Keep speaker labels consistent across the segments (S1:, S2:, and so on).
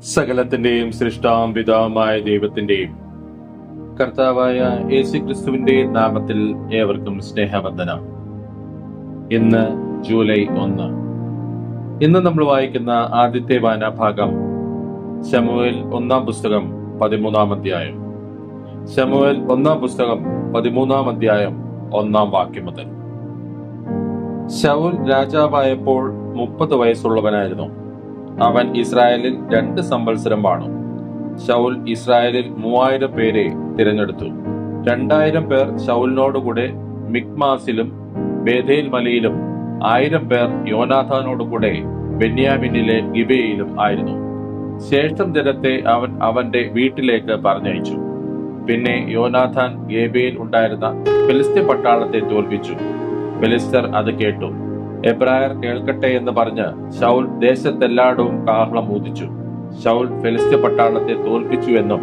S1: സകലത്തിന്റെയും സൃഷ്ടാവും പിതാവുമായ ദൈവത്തിന്റെയും കർത്താവായ യേശുക്രിസ്തുവിന്റെ നാമത്തിൽ ഏവർക്കും സ്നേഹവന്ദനം. ഇന്ന് ജൂലൈ 1. ഇന്ന് നമ്മൾ വായിക്കുന്ന ആദ്യത്തെ വായനാഭാഗം ശമൂവേൽ 1-ാം പുസ്തകം 13-ാം അധ്യായം. ശമൂവേൽ 1-ാം പുസ്തകം 13-ാം അധ്യായം 1-ാം വാക്യം മുതൽ. ശൗൽ രാജാവായപ്പോൾ 30 വയസ്സുള്ളവനായിരുന്നു. അവൻ ഇസ്രായേലിൽ 2 സംവത്സരം വാണു. ശൗൽ ഇസ്രായേലിൽ 3000 പേരെ തിരഞ്ഞെടുത്തു. 2000 പേർ ശൗലിനോടുകൂടെ മിക്മാസിലും ബേഥേൽ മലയിലും 1000 പേർ യോനാഥാനോടുകൂടെ ബെന്യാമിനിലെ ഗിബെയയിലും ആയിരുന്നു. ശേഷം ജനത്തെ അവൻ അവന്റെ വീട്ടിലേക്ക് പറഞ്ഞയച്ചു. പിന്നെ യോനാഥാൻ ഗേബയിൽ ഉണ്ടായിരുന്ന ഫെലിസ്ത്യ പട്ടാളത്തെ തോൽപ്പിച്ചു. ഫെലിസ്ത്യർ അത് കേട്ടു. എബ്രായർ കേൾക്കട്ടെ എന്ന് പറഞ്ഞ് ശൗൽ ദേശത്തെല്ലായിടവും കാഹളം ഊതിച്ചു. ശൗൽ ഫെലിസ്ത്യ പട്ടാളത്തെ തോൽപ്പിച്ചു എന്നും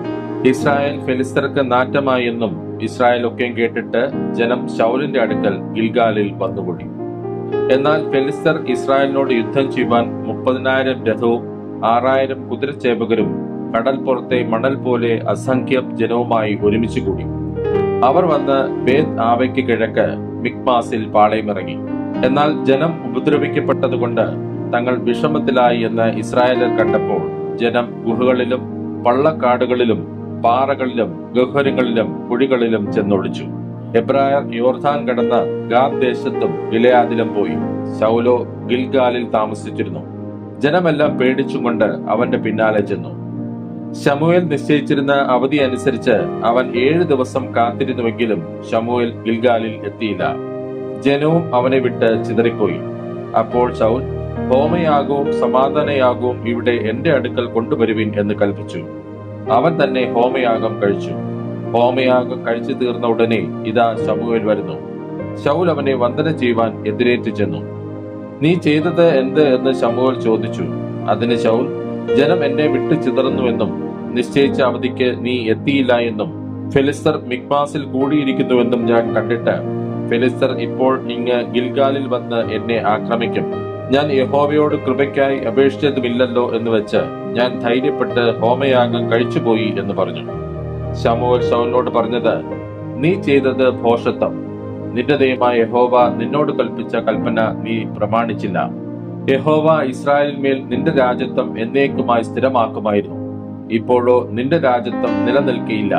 S1: ഇസ്രായേൽ ഫെലിസ്ത്യർക്ക് നാറ്റമായി എന്നും ഇസ്രായേൽ ഒക്കെയും കേട്ടിട്ട് ജനം ശൗലിന്റെ അടുക്കൽ ഗിൽഗാലിൽ വന്നുകൂടി. എന്നാൽ ഫെലിസ്ത്യർ ഇസ്രായേലിനോട് യുദ്ധം ചെയ്യുവാൻ 30,000 രഥവും 6,000 കുതിരച്ചേവകരും കടൽപ്പുറത്തെ മണൽ പോലെ അസംഖ്യം ജനവുമായി ഒരുമിച്ച് കൂടി. അവർ വന്ന് ബേത് ആവയ്ക്ക് കിഴക്ക് മിക്മാസിൽ പാളയമിറങ്ങി. എന്നാൽ ജനം ഉപദ്രവിക്കപ്പെട്ടതുകൊണ്ട് തങ്ങൾ വിഷമത്തിലായി എന്ന് ഇസ്രായേലർ കണ്ടപ്പോൾ ജനം ഗുഹകളിലും പള്ളക്കാടുകളിലും പാറകളിലും ഗഹ്വരങ്ങളിലും കുഴികളിലും ചെന്നൊളിച്ചു. എബ്രായർ യോർദാൻ കടന്ന് ഗാദ് ദേശത്തും ഗിലെയാദിലും പോയി. ശൗലോ ഗിൽഗാലിൽ താമസിച്ചിരുന്നു. ജനമെല്ലാം പേടിച്ചുകൊണ്ട് അവന്റെ പിന്നാലെ ചെന്നു. ശമൂവേൽ നിശ്ചയിച്ചിരുന്ന അവധി അനുസരിച്ച് അവൻ 7 ദിവസം കാത്തിരുന്നുവെങ്കിലും ശമൂവേൽ ഗിൽഗാലിൽ എത്തിയില്ല. ജനവും അവനെ വിട്ട് ചിതറിപ്പോയി. അപ്പോൾ ശൗൽ, ഹോമയാഗവും സമാധാനയാഗവും ഇവിടെ എന്റെ അടുക്കൽ കൊണ്ടുവരുവിൻ എന്ന് കൽപ്പിച്ചു. അവൻ തന്നെ ഹോമയാഗം കഴിച്ചു. ഹോമയാഗം കഴിച്ചു തീർന്ന ഉടനെ ഇതാ ശമൂവേൽ വരുന്നു. ശൗൽ അവനെ വന്ദനം ചെയ്യുവാൻ എതിരേറ്റ് ചെന്നു. നീ ചെയ്തത് എന്ത് എന്ന് ശമൂവേൽ ചോദിച്ചു. അതിന് ശൗൽ, ജനം എന്നെ വിട്ടു ചിതറുന്നുവെന്നും നിശ്ചയിച്ച അവധിക്ക് നീ എത്തിയില്ല എന്നും ഫെലിസ്ത്യർ മിക്മാസിൽ കൂടിയിരിക്കുന്നുവെന്നും ഞാൻ കണ്ടിട്ട് ഫെലിസ്ത്യർ ഇപ്പോൾ ഇങ്ങ് ഗിൽഗാലിൽ വന്ന് എന്നെ ആക്രമിക്കും. ഞാൻ യഹോവയോട് കൃപയ്ക്കായി അപേക്ഷിച്ചതുമില്ലല്ലോ എന്ന് വെച്ച് ഞാൻ ധൈര്യപ്പെട്ട് ഹോമയാഗം കഴിച്ചുപോയി എന്ന് പറഞ്ഞു. ശമൂവേൽ ശൗലിനോട് പറഞ്ഞത്, നീ ചെയ്തത് ഭോഷത്വം. നിന്റെ ദൈവമായ യഹോവ നിന്നോട് കൽപ്പിച്ച കൽപ്പന നീ പ്രമാണിച്ചില്ല. യഹോവ ഇസ്രായേലിന്മേൽ നിന്റെ രാജത്വം എന്നേക്കുമായി സ്ഥിരമാക്കുമായിരുന്നു. ഇപ്പോഴോ നിന്റെ രാജത്വം നിലനിൽക്കയില്ല.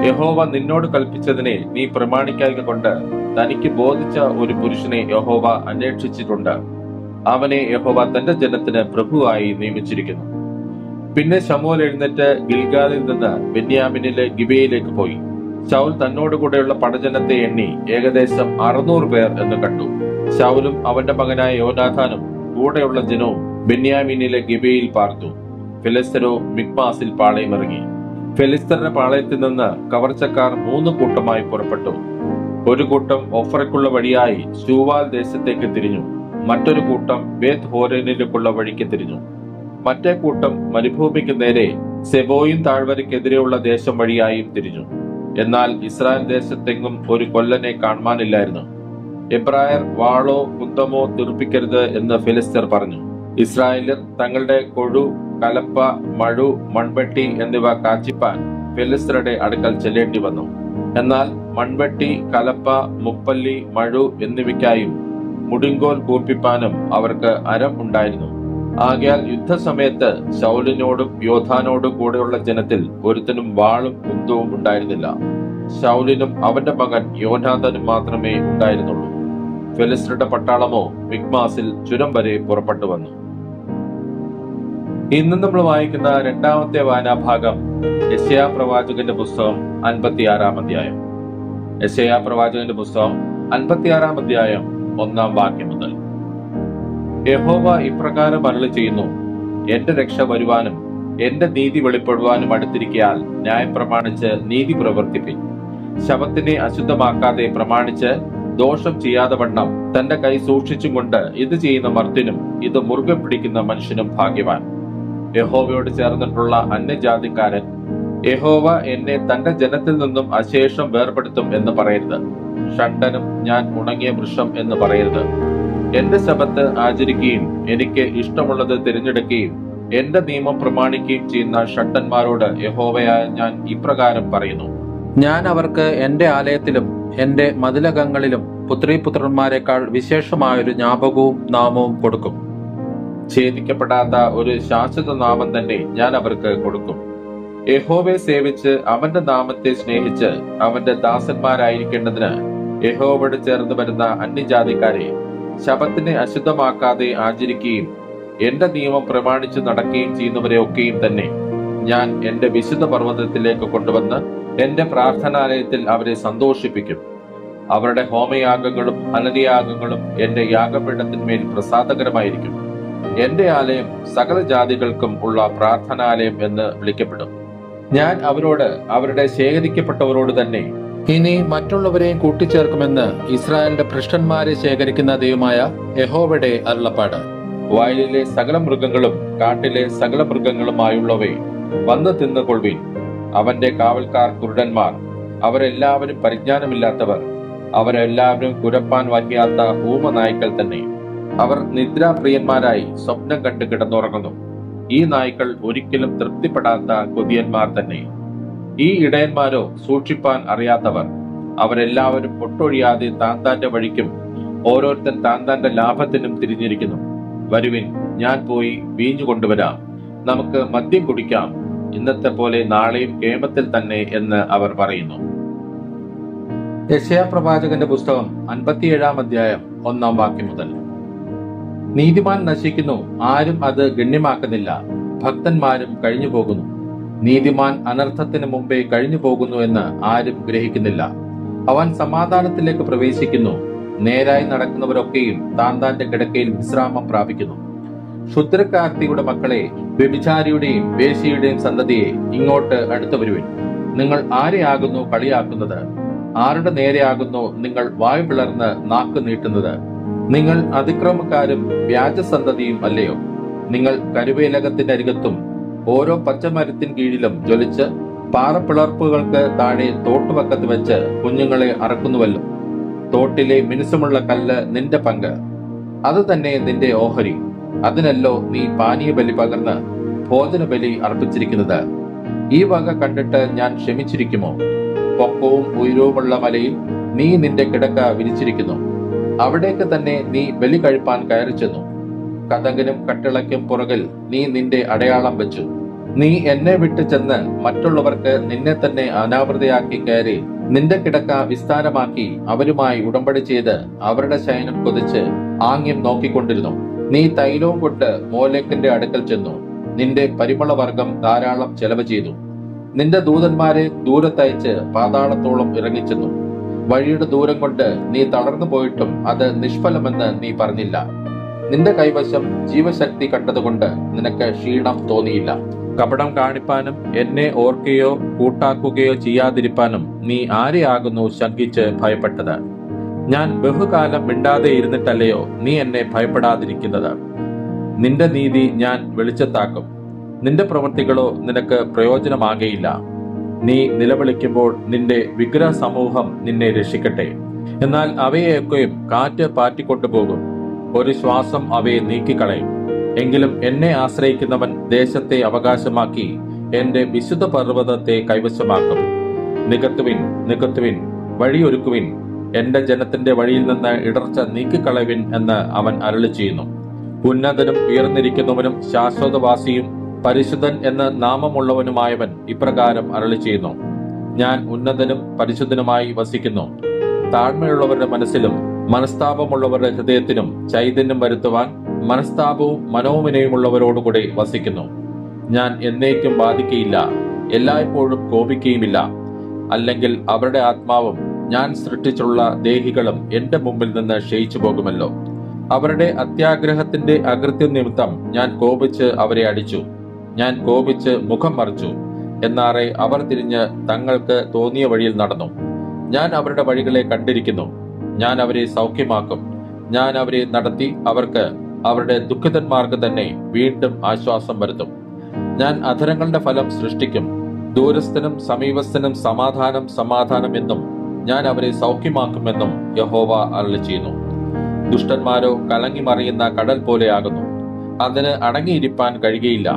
S1: യഹോവ നിന്നോട് കൽപ്പിച്ചതിനെ നീ പ്രമാണിക്കായ്ക കൊണ്ട് തനിക്ക് ബോധിച്ച ഒരു പുരുഷനെ യഹോവ അന്വേഷിച്ചിട്ടുണ്ട്. അവനെ യഹോവ തന്റെ ജനത്തിന് പ്രഭുവായി നിയമിച്ചിരിക്കുന്നു. പിന്നെ ശമൂവേൽ എഴുന്നേറ്റ് ഗിൽഗാലിൽ നിന്ന് ബെന്യാമിനിലെ ഗിബെയയിലേക്ക് പോയി. ശൗൽ തന്നോടുകൂടെയുള്ള പടജനത്തെ എണ്ണി ഏകദേശം 600 പേർ എന്ന് കണ്ടു. ശൗലും അവന്റെ മകനായ യോനാഥാനും കൂടെയുള്ള ജനവും ബെന്യാമിനിലെ ഗിബെയയിൽ പാർത്തു. ഫെലിസ്ത്യരോ മിക്മാസിൽ പാളയമിറങ്ങി. ഫെലിസ്ത്യരുടെ പാളയത്തിൽ നിന്ന് കവർച്ചക്കാർ 3 കൂട്ടമായി പുറപ്പെട്ടു. ഒരു കൂട്ടം ഒഫ്രയ്ക്കുള്ള വഴിയായി ശൂവാൽ ദേശത്തേക്ക് തിരിഞ്ഞു. മറ്റൊരു കൂട്ടം ബേത് ഹോരനിലേക്കുള്ള വഴിക്ക് തിരിഞ്ഞു. മറ്റേ കൂട്ടം മരുഭൂമിക്ക് നേരെ സെബോയിം താഴ്വരയ്ക്കെതിരെയുള്ള ദേശം വഴിയായും തിരിഞ്ഞു. എന്നാൽ ഇസ്രായേൽ ദേശത്തെങ്ങും ഒരു കൊല്ലനെ കാണുവാനില്ലായിരുന്നു. എബ്രായർ വാളോ കുന്തമോ തീർപ്പിക്കരുത് എന്ന് ഫെലിസ്ത്യർ പറഞ്ഞു. ഇസ്രായേലർ തങ്ങളുടെ കൊഴു, കലപ്പ, മഴു, മൺവെട്ടി എന്നിവ കാച്ചിപ്പാൻ ഫെലിസ്ത്യരുടെ അടുക്കൽ ചെല്ലേണ്ടി വന്നു. എന്നാൽ മൺവെട്ടി, കലപ്പ, മുപ്പല്ലി, മഴു എന്നിവയ്ക്കായും മുടിങ്കോൽ കൂർപ്പിപ്പാനും അവർക്ക് അരം ഉണ്ടായിരുന്നു. ആകയാൽ യുദ്ധസമയത്ത് ശൗലിനോടും യോദ്ധാനോടും കൂടെയുള്ള ജനത്തിൽ ഒരുത്തനും വാളും കുന്തവും ഉണ്ടായിരുന്നില്ല. ശൗലിനും അവന്റെ മകൻ യോനാഥാനും മാത്രമേ ഉണ്ടായിരുന്നുള്ളൂ. ഫെലിസ്ത്യരുടെ പട്ടാളമോ മിക്മാസിൽ ചുരം വരെ പുറപ്പെട്ടു വന്നു. ഇന്ന് നമ്മൾ വായിക്കുന്ന 2ാമത്തെ വായനാഭാഗം യെശയ്യാ പ്രവാചകന്റെ പുസ്തകം 56-ാം അധ്യായം. യെശയ്യാ പ്രവാചകന്റെ പുസ്തകം 56-ാം അധ്യായം 1-ാം വാക്യം മുതൽ. യഹോവ ഇപ്രകാരം അരുളി ചെയ്യുന്നു, എന്റെ രക്ഷ വരുവാനും എന്റെ നീതി വെളിപ്പെടുവാനും അടുത്തിരിക്കയാൽ ന്യായം പ്രമാണിച്ച് നീതി പ്രവർത്തിപ്പിൻ. ശബത്തിനെ അശുദ്ധമാക്കാതെ പ്രമാണിച്ച് ദോഷം ചെയ്യാതെ വണ്ണം തന്റെ കൈ സൂക്ഷിച്ചും കൊണ്ട് ഇത് ചെയ്യുന്ന മർത്യനും ഇത് മുറുകെ പിടിക്കുന്ന മനുഷ്യനും ഭാഗ്യവാൻ. യഹോവയോട് ചേർന്നിട്ടുള്ള അന്യജാതിക്കാരൻ യഹോവ എന്നെ തന്റെ ജനത്തിൽ നിന്നും അശേഷം വേർപെടുത്തും എന്ന് പറയരുത്. ഷണ്ടനും ഞാൻ ഉണങ്ങിയ വൃക്ഷം എന്ന് പറയരുത്. എന്റെ ശബത്ത് ആചരിക്കുകയും എനിക്ക് ഇഷ്ടമുള്ളത് തിരഞ്ഞെടുക്കുകയും എന്റെ നിയമം പ്രമാണിക്കുകയും ചെയ്യുന്ന ഷണ്ഡന്മാരോട് യഹോവയായ ഞാൻ ഇപ്രകാരം പറയുന്നു: ഞാൻ അവർക്ക് എന്റെ ആലയത്തിലും എന്റെ മതിലകങ്ങളിലും പുത്രീപുത്രന്മാരെക്കാൾ വിശേഷമായൊരു ജ്ഞാപകവും നാമവും കൊടുക്കും. ഛേദിക്കപ്പെടാത്ത ഒരു ശാശ്വത നാമം തന്നെ ഞാൻ അവർക്ക് കൊടുക്കും. യഹോവയെ സേവിച്ച് അവന്റെ നാമത്തെ സ്നേഹിച്ച് അവന്റെ ദാസന്മാരായിരിക്കേണ്ടതിന് യഹോവയോട് ചേർന്ന് വരുന്ന അന്യജാതിക്കാരെ ശബത്തിനെ അശുദ്ധമാക്കാതെ ആചരിക്കുകയും എന്റെ നിയമം പ്രമാണിച്ച് നടക്കുകയും ചെയ്യുന്നവരെ ഒക്കെയും തന്നെ ഞാൻ എന്റെ വിശുദ്ധ പർവ്വതത്തിലേക്ക് കൊണ്ടുവന്ന് എന്റെ പ്രാർത്ഥനാലയത്തിൽ അവരെ സന്തോഷിപ്പിക്കും. അവരുടെ ഹോമയാഗങ്ങളും ഹനനയാഗങ്ങളും എന്റെ യാഗപീഠത്തിന്മേൽ പ്രസാദകരമായിരിക്കും. എന്റെ ആലയം സകല ജാതികൾക്കും ഉള്ള പ്രാർത്ഥനാലയം എന്ന് വിളിക്കപ്പെടും. ഞാൻ അവരോട് അവരുടെ ശേഖരിക്കപ്പെട്ടവരോട് തന്നെ ഇനി മറ്റുള്ളവരെയും കൂട്ടിച്ചേർക്കുമെന്ന് ഇസ്രായേലിന്റെ ഭ്രഷ്ടന്മാരെ ശേഖരിക്കുന്ന ദൈവമായ യഹോവയുടെ അരുളപ്പാട്. വയലിലെ സകല മൃഗങ്ങളും കാട്ടിലെ സകല മൃഗങ്ങളുമായുള്ളവയെ വന്ന് തിന്നുകൊള്ളുവിൻ. അവന്റെ കാവൽക്കാർ കുരുടന്മാർ, അവരെല്ലാവരും പരിജ്ഞാനമില്ലാത്തവർ, അവരെല്ലാവരും കുരപ്പാൻ വയ്യാത്ത ഊമനായ്ക്കൾ തന്നെ. അവർ നിദ്രാപ്രിയന്മാരായി സ്വപ്നം കണ്ട് കിടന്നുറങ്ങുന്നു. ഈ നായ്ക്കൾ ഒരിക്കലും തൃപ്തിപ്പെടാത്ത കൊതിയന്മാർ തന്നെ. ഈ ഇടയന്മാരോ സൂക്ഷിപ്പാൻ അറിയാത്തവർ. അവരെല്ലാവരും ഒട്ടൊഴിയാതെ താന്താന്റെ വഴിക്കും ഓരോരുത്തൻ താന്താന്റെ ലാഭത്തിനും തിരിഞ്ഞിരിക്കുന്നു. വരുവിൻ, ഞാൻ പോയി വീഞ്ഞു കൊണ്ടുവരാം, നമുക്ക് മദ്യം കുടിക്കാം, ഇന്നത്തെ പോലെ നാളെയും കേമത്തിൽ തന്നെ എന്ന് അവർ പറയുന്നു. യെശയ്യാ പ്രവാചകന്റെ പുസ്തകം 57-ാം അധ്യായം 1-ാം വാക്യം മുതൽ. നീതിമാൻ നശിക്കുന്നു, ആരും അത് ഗണ്യമാക്കുന്നില്ല. ഭക്തന്മാരും കഴിഞ്ഞു പോകുന്നു. നീതിമാൻ അനർത്ഥത്തിന് മുമ്പേ കഴിഞ്ഞു പോകുന്നു എന്ന് ആരും ഗ്രഹിക്കുന്നില്ല. അവൻ സമാധാനത്തിലേക്ക് പ്രവേശിക്കുന്നു. നേരായി നടക്കുന്നവരൊക്കെയും താന്താന്റെ കിടക്കയിൽ വിശ്രാമം പ്രാപിക്കുന്നു. ക്ഷുദ്രക്കാർത്തിയുടെ മക്കളെ, വ്യഭിചാരിയുടെയും വേശ്യയുടെയും സന്തതിയെ, ഇങ്ങോട്ട് അടുത്തു വരുവിൻ. നിങ്ങൾ ആരെയാകുന്നു കളിയാക്കുന്നത്? ആരുടെ നേരെയാകുന്നു നിങ്ങൾ വായു പിളർന്ന് നാക്ക് നീട്ടുന്നത്? നിങ്ങൾ അതിക്രമക്കാരും വ്യാജസന്തതിയും അല്ലയോ? നിങ്ങൾ കരുവേലകത്തിന്റെ അരികത്തും ഓരോ പച്ചമരത്തിൻ കീഴിലും ജ്വലിച്ച് പാറപ്പിളർപ്പുകൾക്ക് താഴെ തോട്ടുപക്കത്ത് വെച്ച് കുഞ്ഞുങ്ങളെ അറക്കുന്നുവല്ലോ. തോട്ടിലെ മിനുസമുള്ള കല്ല് നിന്റെ പങ്ക്, അത് തന്നെ നിന്റെ ഓഹരി. അതിനല്ലോ നീ പാനീയ ബലി പകർന്ന് ഭോജന ബലി അർപ്പിച്ചിരിക്കുന്നത്. ഈ വക കണ്ടിട്ട് ഞാൻ ക്ഷമിച്ചിരിക്കുമോ? പൊക്കവും ഉയരവുമുള്ള മലയിൽ നീ നിന്റെ കിടക്ക വിരിച്ചിരിക്കുന്നു. അവിടേക്ക് തന്നെ നീ ബലി കഴിപ്പാൻ കയറി ചെന്നു. കതകിനും കട്ടിളയ്ക്കും പുറകിൽ നീ നിന്റെ അടയാളം വെച്ചു. നീ എന്നെ വിട്ടു ചെന്ന് മറ്റുള്ളവർക്ക് നിന്നെ തന്നെ അനാവൃതയാക്കി കയറി നിന്റെ കിടക്ക വിസ്താരമാക്കി അവരുമായി ഉടമ്പടി ചെയ്ത് അവരുടെ ശയനം കൊതിച്ച് ആംഗ്യം നോക്കിക്കൊണ്ടിരുന്നു. നീ തൈലവും കൊണ്ട് മോലെക്കിന്റെ അടുക്കൽ ചെന്നു. നിന്റെ പരിമളവർഗം ധാരാളം ചെലവ് ചെയ്തു. നിന്റെ ദൂതന്മാരെ ദൂരത്തയച്ച് പാതാളത്തോളം ഇറങ്ങിച്ചെന്നു. വഴിയുടെ ദൂരം കൊണ്ട് നീ തളർന്നു പോയിട്ടും അത് നിഷ്ഫലമെന്ന് നീ പറഞ്ഞില്ല. നിന്റെ കൈവശം ജീവശക്തി കണ്ടതുകൊണ്ട് നിനക്ക് ക്ഷീണം തോന്നിയില്ല. കപടം കാണിപ്പാനും എന്നെ ഓർക്കുകയോ കൂട്ടാക്കുകയോ ചെയ്യാതിരിപ്പാനും നീ ആരെയാകുന്നു ശങ്കിച്ച് ഭയപ്പെട്ടത്? ഞാൻ ബഹുകാലം മിണ്ടാതെ ഇരുന്നിട്ടല്ലയോ നീ എന്നെ ഭയപ്പെടാതിരിക്കുന്നത്? നിന്റെ നീതി ഞാൻ വെളിച്ചത്താക്കും, നിന്റെ പ്രവൃത്തികളോ നിനക്ക് പ്രയോജനമാകയില്ല. നീ നിലവിളിക്കുമ്പോൾ നിന്റെ വിഗ്രഹ സമൂഹം നിന്നെ രക്ഷിക്കട്ടെ. എന്നാൽ അവയെയൊക്കെയും കാറ്റ് പാറ്റിക്കൊണ്ടുപോകും, ഒരു ശ്വാസം അവയെ നീക്കിക്കളയും. എങ്കിലും എന്നെ ആശ്രയിക്കുന്നവൻ ദേശത്തെ അവകാശമാക്കി എന്റെ വിശുദ്ധ പർവ്വതത്തെ കൈവശമാക്കും. നികത്തുവിൻ, നികത്തുവിൻ, വഴിയൊരുക്കുവിൻ, എന്റെ ജനത്തിന്റെ വഴിയിൽ നിന്ന് ഇടർച്ച നീക്കിക്കളവിൻ എന്ന് അവൻ അരുളി ചെയ്യുന്നു. ഉന്നതനും ഉയർന്നിരിക്കുന്നവനും ശാശ്വതവാസിയും പരിശുദ്ധൻ എന്ന നാമമുള്ളവനുമായവൻ ഇപ്രകാരം അരുളി ചെയ്യുന്നു: ഞാൻ ഉന്നതനും പരിശുദ്ധനുമായി വസിക്കുന്നു. താഴ്മയുള്ളവരുടെ മനസ്സിലും മനസ്താപമുള്ളവരുടെ ഹൃദയത്തിനും ചൈതന്യം വരുത്തുവാൻ മനസ്താപവും മനോവിനയമുള്ളവരോടുകൂടി വസിക്കുന്നു. ഞാൻ എന്നേക്കും ബാധിക്കയില്ല, എല്ലായ്പ്പോഴും കോപിക്കുകയുമില്ല. അല്ലെങ്കിൽ അവരുടെ ആത്മാവും ഞാൻ സൃഷ്ടിച്ചുള്ള ദേഹികളും എന്റെ മുമ്പിൽ നിന്ന് ക്ഷയിച്ചു പോകുമല്ലോ. അവരുടെ അത്യാഗ്രഹത്തിന്റെ അകൃത്യം നിമിത്തം ഞാൻ കോപിച്ച് അവരെ അടിച്ചു. ഞാൻ കോപിച്ച് മുഖം മറിച്ചു. എന്നാറെ അവർ തിരിഞ്ഞ് തങ്ങൾക്ക് തോന്നിയ വഴിയിൽ നടന്നു. ഞാൻ അവരുടെ വഴികളെ കണ്ടിരിക്കുന്നു. ഞാൻ അവരെ സൗഖ്യമാക്കും. ഞാൻ അവരെ നടത്തി അവർക്ക് അവരുടെ ദുഃഖിതന്മാർക്ക് തന്നെ വീണ്ടും ആശ്വാസം വരുത്തും. ഞാൻ അധരങ്ങളുടെ ഫലം സൃഷ്ടിക്കും. ദൂരസ്ഥനും സമീപസ്ഥനും സമാധാനം സമാധാനം എന്നും ഞാൻ അവരെ സൗഖ്യമാക്കുമെന്നും യഹോവ അരുളി ചെയ്യുന്നു. ദുഷ്ടന്മാരോ കലങ്ങി മറിയുന്ന കടൽ പോലെയാകുന്നു. അതിന് അടങ്ങിയിരിപ്പാൻ കഴിയുകയില്ല.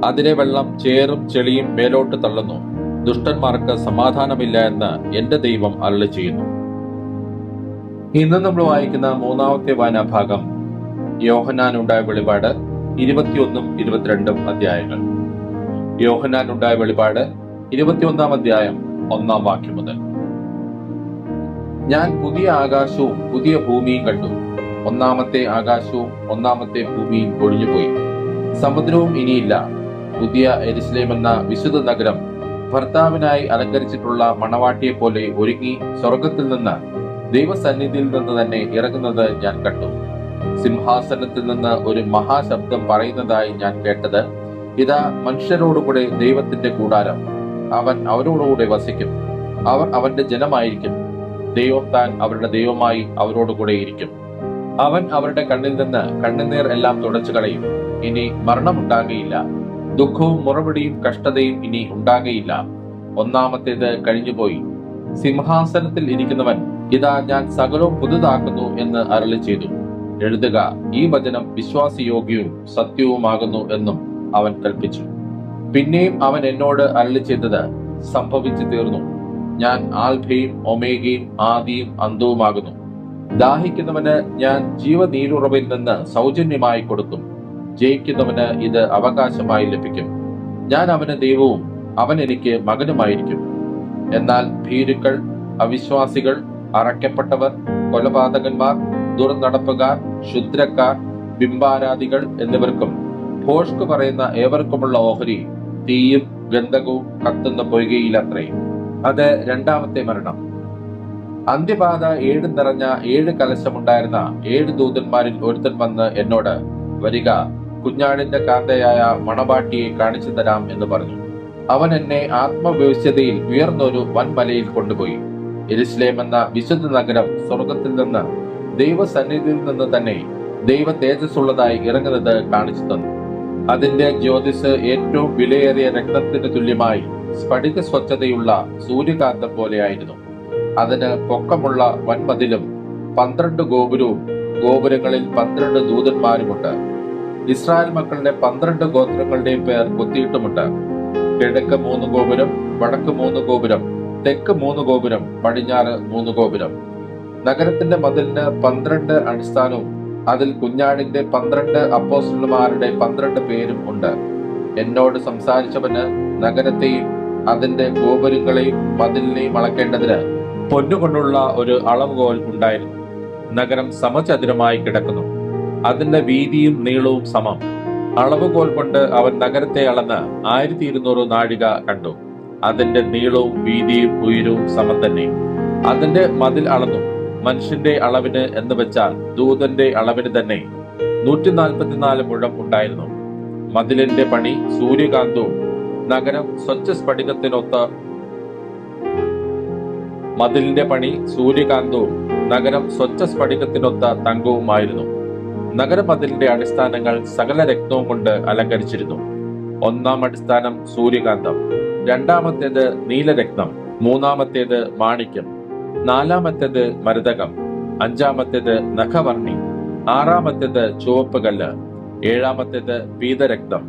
S1: അതിലെ വെള്ളം ചേറും ചെളിയും മേലോട്ട് തള്ളുന്നു. ദുഷ്ടന്മാർക്ക് സമാധാനമില്ല എന്ന് എന്റെ ദൈവം അരുളി ചെയ്യുന്നു. ഇന്ന് നമ്മൾ വായിക്കുന്ന മൂന്നാമത്തെ വായനാഭാഗം യോഹന്നാനുണ്ടായ വെളിപാട് 21 22 അധ്യായങ്ങൾ. യോഹന്നാനുണ്ടായ വെളിപാട് 21 അധ്യായം 1 വാക്യം മുതൽ. ഞാൻ പുതിയ ആകാശവും പുതിയ ഭൂമിയും കണ്ടു. ഒന്നാമത്തെ ആകാശവും ഒന്നാമത്തെ ഭൂമിയും ഒഴിഞ്ഞുപോയി, സമുദ്രവും ഇനിയില്ല. പുതിയ യെരുശലേം എന്ന വിശുദ്ധ നഗരം ഭർത്താവിനായി അലങ്കരിച്ചിട്ടുള്ള മണവാട്ടിയെ പോലെ ഒരുങ്ങി സ്വർഗത്തിൽ നിന്ന് ദൈവസന്നിധിയിൽ നിന്ന് തന്നെ ഇറങ്ങുന്നത് ഞാൻ കണ്ടു. സിംഹാസനത്തിൽ നിന്ന് ഒരു മഹാശബ്ദം പറയുന്നതായി ഞാൻ കേട്ടത്, ഇതാ മനുഷ്യരോടുകൂടെ ദൈവത്തിന്റെ കൂടാരം, അവൻ അവരോടുകൂടെ വസിക്കും, അവർ അവന്റെ ജനമായിരിക്കും, ദൈവം താൻ അവരുടെ ദൈവമായി അവരോടുകൂടെ ഇരിക്കും. അവൻ അവരുടെ കണ്ണിൽ നിന്ന് കണ്ണുനീർ എല്ലാം തുടച്ചു കളയും. ഇനി മരണമുണ്ടാകുകയില്ല, ദുഃഖവും മുറവിളിയും കഷ്ടതയും ഇനി ഉണ്ടാകുകയില്ല. ഒന്നാമത്തേത് കഴിഞ്ഞുപോയി. സിംഹാസനത്തിൽ ഇരിക്കുന്നവൻ, ഇതാ ഞാൻ സകലവും പുതുതാക്കുന്നു എന്ന് അരുളി ചെയ്തു. എഴുതുക, ഈ വചനം വിശ്വാസയോഗ്യവും സത്യവുമാകുന്നു എന്നും അവൻ കൽപ്പിച്ചു. പിന്നെയും അവൻ എന്നോട് അരുളി ചെയ്തത്, സംഭവിച്ചു തീർന്നു. ഞാൻ ആൽഫയും ഒമേഗയും ആദിയും അന്തവുമാകുന്നു. ദാഹിക്കുന്നവന് ഞാൻ ജീവനീരുറവിൽ നിന്ന് സൗജന്യമായി കൊടുക്കും. ജയിക്കുന്നവന് ഇത് അവകാശമായി ലഭിക്കും. ഞാൻ അവന് ദൈവവും അവൻ എനിക്ക് മകനുമായിരിക്കും. എന്നാൽ ഭീരുക്കൾ, അവിശ്വാസികൾ, അറയ്ക്കപ്പെട്ടവർ, കൊലപാതകന്മാർ, ദുർനടപ്പുകാർ, ക്ഷുദ്രക്കാർ, ബിംബാരാധികൾ എന്നിവർക്കും ഭോഷ്ക് പറയുന്ന ഏവർക്കുമുള്ള ഓഹരി തീയും ഗന്ധകവും കത്തുന്ന പൊയ്കയിലത്രേ. അത് രണ്ടാമത്തെ മരണം. അന്ത്യബാധ 7 നിറഞ്ഞ 7 കലശമുണ്ടായിരുന്ന 7 ദൂതന്മാരിൽ ഒരുത്തൻ വന്ന് എന്നോട്, വരിക, കുഞ്ഞാടിന്റെ കാന്തയായ മണവാട്ടിയെ കാണിച്ചു തരാം എന്ന് പറഞ്ഞു. അവൻ എന്നെ ആത്മഭവിഷ്യതയിൽ ഉയർന്നൊരു വൻമലയിൽ കൊണ്ടുപോയി. യെരുശലേം എന്ന വിശുദ്ധ നഗരം സ്വർഗത്തിൽ നിന്ന് ദൈവസന്നിധിയിൽ നിന്ന് തന്നെ ദൈവ തേജസ്സുള്ളതായി ഇറങ്ങുന്നത് കാണിച്ചു തന്നു. അതിന്റെ ജ്യോതിസ് ഏറ്റവും വിലയേറിയ രക്തത്തിന് തുല്യമായി സ്ഫടിക സ്വച്ഛതയുള്ള സൂര്യകാന്തം പോലെയായിരുന്നു. അതിന് പൊക്കമുള്ള വൻമതിലും 12 ഗോപുരവും ഗോപുരങ്ങളിൽ 12 ദൂതന്മാരുമുണ്ട്. ഇസ്രായേൽ മക്കളുടെ 12 ഗോത്രങ്ങളുടെയും പേർ കൊത്തിയിട്ടുമുണ്ട്. കിഴക്ക് 3 ഗോപുരം, വടക്ക് 3 ഗോപുരം, തെക്ക് 3 ഗോപുരം, പടിഞ്ഞാറ് 3 ഗോപുരം. നഗരത്തിന്റെ മതിലിന് 12 അടിസ്ഥാനവും അതിൽ കുഞ്ഞാടിന്റെ 12 അപ്പോസ്തലന്മാരുടെ 12 പേരും ഉണ്ട്. എന്നോട് സംസാരിച്ചവന് നഗരത്തെയും അതിന്റെ ഗോപുരങ്ങളെയും മതിലിനെയും അളക്കേണ്ടതിന് പൊന്നുകൊണ്ടുള്ള ഒരു അളവുകോൽ ഉണ്ടായിരുന്നു. നഗരം സമചതുരമായി കിടക്കുന്നു. അതിന്റെ വീതിയും നീളവും സമം. അളവുകോൽ കൊണ്ട് അവൻ നഗരത്തെ അളന്ന് 1200 നാഴിക കണ്ടു. അതിന്റെ നീളവും വീതിയും ഉയരവും സമം തന്നെ. അതിന്റെ മതിൽ അളന്നു. മനുഷ്യന്റെ അളവിന് എന്ന് വെച്ചാൽ ദൂതന്റെ അളവിന് തന്നെ 144 മുഴം ഉണ്ടായിരുന്നു. മതിലിന്റെ പണി സൂര്യകാന്തവും നഗരം സ്വച്ഛ സ്ഫടികത്തിനൊത്ത തങ്കവുമായിരുന്നു. നഗരമതിലിന്റെ അടിസ്ഥാനങ്ങൾ സകല രത്നവും കൊണ്ട് അലങ്കരിച്ചിരുന്നു. ഒന്നാം അടിസ്ഥാനം സൂര്യകാന്തം, രണ്ടാമത്തേത് നീലരത്നം, മൂന്നാമത്തേത് മാണിക്യം, നാലാമത്തേത് മരതകം, അഞ്ചാമത്തേത് നഖവർണി, ആറാമത്തേത് ചുവപ്പ് കല്ല്, ഏഴാമത്തേത് പീതരക്തം,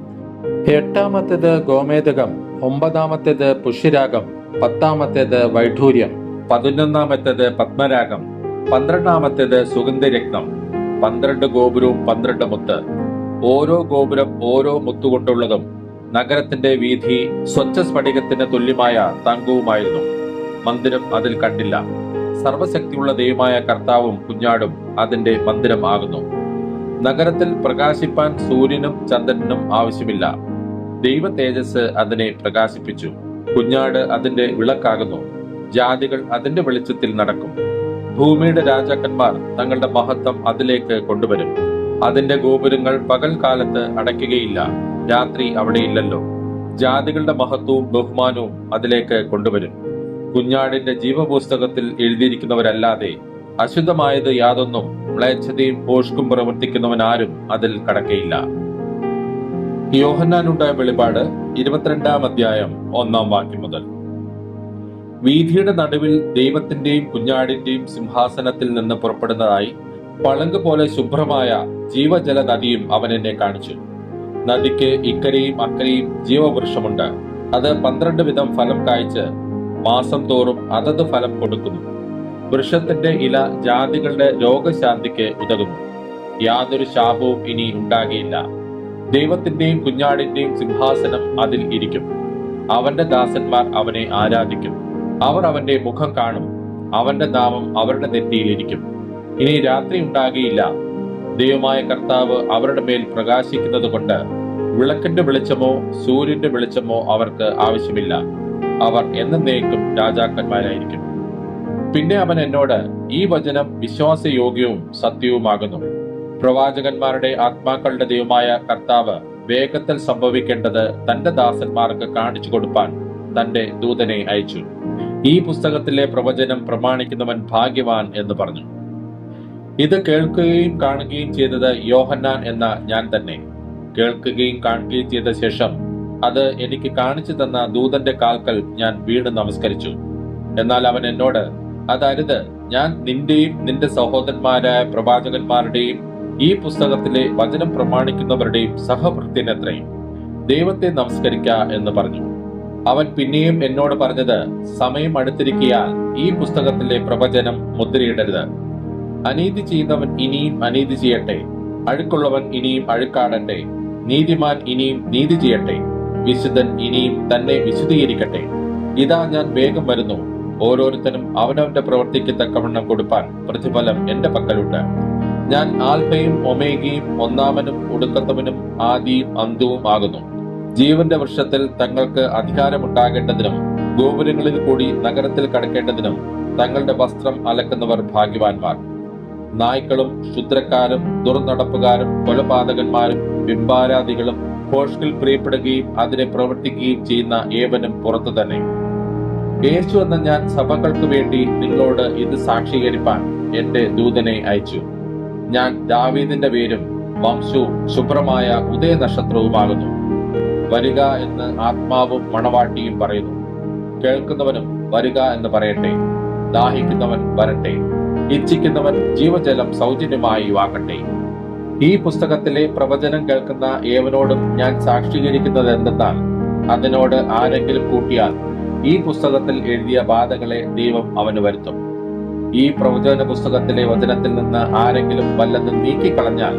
S1: എട്ടാമത്തേത് ഗോമേതകം, ഒമ്പതാമത്തേത് പുഷ്യരാഗം, പത്താമത്തേത് വൈഢൂര്യം, 11ാമത്തേത് പത്മരാഗം, 12ാമത്തേത് സുഗന്ധരത്നം. 12 ഗോപുരവും 12 മുത്ത്. ഓരോ ഗോപുരം ഓരോ മുത്തുകൊണ്ടുള്ളതും. നഗരത്തിന്റെ വീഥി സ്വച്ഛ സ്ഫടികത്തിന് തുല്യമായ തങ്കവുമായിരുന്നു. മന്ദിരം അതിൽ കണ്ടില്ല. സർവശക്തിയുള്ള ദൈവമായ കർത്താവും കുഞ്ഞാടും അതിന്റെ മന്ദിരം ആകുന്നു. നഗരത്തിൽ പ്രകാശിപ്പാൻ സൂര്യനും ചന്ദ്രനും ആവശ്യമില്ല. ദൈവ തേജസ് അതിനെ പ്രകാശിപ്പിച്ചു. കുഞ്ഞാട് അതിന്റെ വിളക്കാകുന്നു. ജാതികൾ അതിന്റെ വെളിച്ചത്തിൽ നടക്കും. ഭൂമിയുടെ രാജാക്കന്മാർ തങ്ങളുടെ മഹത്വം അതിലേക്ക് കൊണ്ടുവരും. അതിന്റെ ഗോപുരങ്ങൾ പകൽക്കാലത്ത് അടയ്ക്കുകയില്ല, രാത്രി അവിടെയില്ലല്ലോ. ജാതികളുടെ മഹത്വവും ബഹുമാനവും അതിലേക്ക് കൊണ്ടുവരും. കുഞ്ഞാടിന്റെ ജീവപുസ്തകത്തിൽ എഴുതിയിരിക്കുന്നവരല്ലാതെ അശുദ്ധമായത് യാതൊന്നും മ്ലേച്ഛതയും ഭോഷ്കും പ്രവർത്തിക്കുന്നവനാരും അതിൽ കടക്കയില്ല. യോഹന്നാനുണ്ടായ വെളിപാട് 22 അധ്യായം 1 വാക്യം മുതൽ. വീഥിയുടെ നടുവിൽ ദൈവത്തിന്റെയും കുഞ്ഞാടിന്റെയും സിംഹാസനത്തിൽ നിന്ന് പുറപ്പെടുന്നതായി പളുങ്ക് പോലെ ശുഭ്രമായ ജീവജല നദിയും അവൻ എന്നെ കാണിച്ചു. നദിക്ക് ഇക്കരെയും അക്കരെയും ജീവവൃക്ഷമുണ്ട്. അത് 12 വിധം ഫലം കായ്ച്ച് മാസം തോറും അതത് ഫലം കൊടുക്കുന്നു. വൃക്ഷത്തിന്റെ ഇല ജാതികളുടെ രോഗശാന്തിക്ക് ഉതകുന്നു. യാതൊരു ശാപവും ഇനി ഉണ്ടാകിയില്ല. ദൈവത്തിന്റെയും കുഞ്ഞാടിന്റെയും സിംഹാസനം അതിൽ ഇരിക്കും. അവന്റെ ദാസന്മാർ അവനെ ആരാധിക്കും. അവർ അവന്റെ മുഖം കാണും. അവന്റെ നാമം അവരുടെ നെറ്റിയിലിരിക്കും. ഇനി രാത്രി ഉണ്ടാകിയില്ല. ദൈവമായ കർത്താവ് അവരുടെ മേൽ പ്രകാശിക്കുന്നത് കൊണ്ട് വിളക്കിന്റെ വെളിച്ചമോ സൂര്യന്റെ വെളിച്ചമോ അവർക്ക് ആവശ്യമില്ല. അവർ എന്നേക്കും രാജാക്കന്മാരായിരിക്കും. പിന്നെ അവൻ എന്നോട്, ഈ വചനം വിശ്വാസയോഗ്യവും സത്യവുമാകുന്നു. പ്രവാചകന്മാരുടെ ആത്മാക്കളുടെ ദൈവമായ കർത്താവ് വേഗത്തിൽ സംഭവിക്കേണ്ടത് തന്റെ ദാസന്മാർക്ക് കാണിച്ചു കൊടുപ്പാൻ തന്റെ ദൂതനെ അയച്ചു. ഈ പുസ്തകത്തിലെ പ്രവചനം പ്രമാണിക്കുന്നവൻ ഭാഗ്യവാൻ എന്ന് പറഞ്ഞു. ഇത് കേൾക്കുകയും കാണുകയും ചെയ്തത് യോഹന്നാൻ എന്ന ഞാൻ തന്നെ. കേൾക്കുകയും കാണുകയും ചെയ്ത ശേഷം അത് എനിക്ക് കാണിച്ചു തന്ന ദൂതന്റെ കാൽക്കൽ ഞാൻ വീണ് നമസ്കരിച്ചു. എന്നാൽ അവൻ എന്നോട്, അതരുത്. ഞാൻ നിന്റെയും നിന്റെ സഹോദരന്മാരായ പ്രവാചകന്മാരുടെയും ഈ പുസ്തകത്തിലെ വചനം പ്രമാണിക്കുന്നവരുടെയും സഹഭൃത്യനത്രേ. ദൈവത്തെ നമസ്കരിക്ക എന്ന് പറഞ്ഞു. അവൻ പിന്നെയും എന്നോട് പറഞ്ഞത്, സമയം അടുത്തിരിക്കയാൽ ഈ പുസ്തകത്തിലെ പ്രവചനം മുദ്രയിടരുത്. അനീതി ചെയ്യുന്നവൻ ഇനിയും അനീതി ചെയ്യട്ടെ. അഴുക്കുള്ളവൻ ഇനിയും അഴുക്കാടട്ടെ. നീതിമാൻ ഇനിയും നീതി ചെയ്യട്ടെ. വിശുദ്ധൻ ഇനിയും തന്നെ വിശുദ്ധീകരിക്കട്ടെ. ഇതാ ഞാൻ വേഗം വരുന്നു. ഓരോരുത്തരും അവനവന്റെ പ്രവൃത്തിക്ക് തക്കവണ്ണം കൊടുപ്പാൻ പ്രതിഫലം എന്റെ പക്കലുണ്ട്. ഞാൻ ആൽഫയും ഒമേഗയും, ഒന്നാമനും ഒടുക്കത്തവനും ആദിയും അന്തവും ആകുന്നു. ജീവന്റെ വൃക്ഷത്തിൽ തങ്ങൾക്ക് അധികാരമുണ്ടാകേണ്ടതിനും ഗോപുരങ്ങളിൽ കൂടി നഗരത്തിൽ കടക്കേണ്ടതിനും തങ്ങളുടെ വസ്ത്രം അലക്കുന്നവർ ഭാഗ്യവാന്മാർ. നായ്ക്കളും ക്ഷുദ്രക്കാരും ദുർനടപ്പുകാരും കൊലപാതകന്മാരും ബിംബാരാധികളും ഭോഷ്കിൽ പ്രിയപ്പെടുകയും അതിനെ പ്രവർത്തിക്കുകയും ചെയ്യുന്ന ഏവനും പുറത്തു തന്നെ. യേശു എന്ന ഞാൻ സഭകൾക്ക് വേണ്ടി നിങ്ങളോട് ഇത് സാക്ഷീകരിപ്പാൻ എന്റെ ദൂതനെ അയച്ചു. ഞാൻ ദാവീദിന്റെ പേരും വംശവും ശുഭ്രമായ ഉദയനക്ഷത്രവുമാകുന്നു. വരിക എന്ന് ആത്മാവും മണവാട്ടിയും പറയുന്നു. കേൾക്കുന്നവനും വരിക എന്ന് പറയട്ടെ. ദാഹിക്കുന്നവൻ വരട്ടെ. ഇച്ഛിക്കുന്നവൻ ജീവജലം സൗജന്യമായി വാങ്ങട്ടെ. ഈ പുസ്തകത്തിലെ പ്രവചനം കേൾക്കുന്ന ഏവനോടും ഞാൻ സാക്ഷീകരിക്കുന്നത് എന്തെന്നാൽ, അതിനോട് ആരെങ്കിലും കൂട്ടിയാൽ ഈ പുസ്തകത്തിൽ എഴുതിയ ബാധകളെ ദൈവം അവന് വരുത്തും. ഈ പ്രവചന പുസ്തകത്തിലെ വചനത്തിൽ നിന്ന് ആരെങ്കിലും വല്ലതും നീക്കിക്കളഞ്ഞാൽ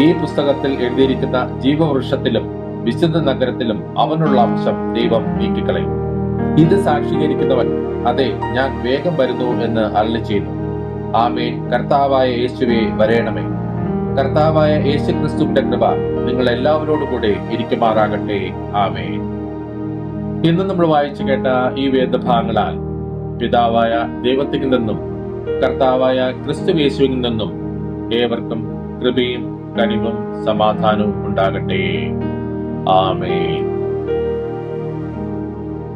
S1: ഈ പുസ്തകത്തിൽ എഴുതിയിരിക്കുന്ന ജീവവൃക്ഷത്തിലും വിശുദ്ധ നഗരത്തിലും അവനുള്ള അംശം ദൈവം നീക്കിക്കളയും. ഇത് സാക്ഷീകരിക്കുന്നവൻ, അതെ, ഞാൻ വേഗം വരുന്നു എന്ന് അരുളി ചെയ്യുന്നു. ആമേൻ. കർത്താവായ യേശുവേ, വരേണമേ. കർത്താവായ യേശു ക്രിസ്തുവിന്റെ കൃപ നിങ്ങൾ എല്ലാവരോടും കൂടെ ഇരിക്കുമാറാകട്ടെ. ആമേൻ. ഇന്ന് നമ്മൾ വായിച്ചു കേട്ട ഈ വേദഭാഗങ്ങളാൽ പിതാവായ ദൈവത്തിൽ നിന്നും കർത്താവായ ക്രിസ്തു യേശുവിൽ നിന്നും ഏവർക്കും കൃപയും കനിവും സമാധാനവും ഉണ്ടാകട്ടെ. ആമേൻ.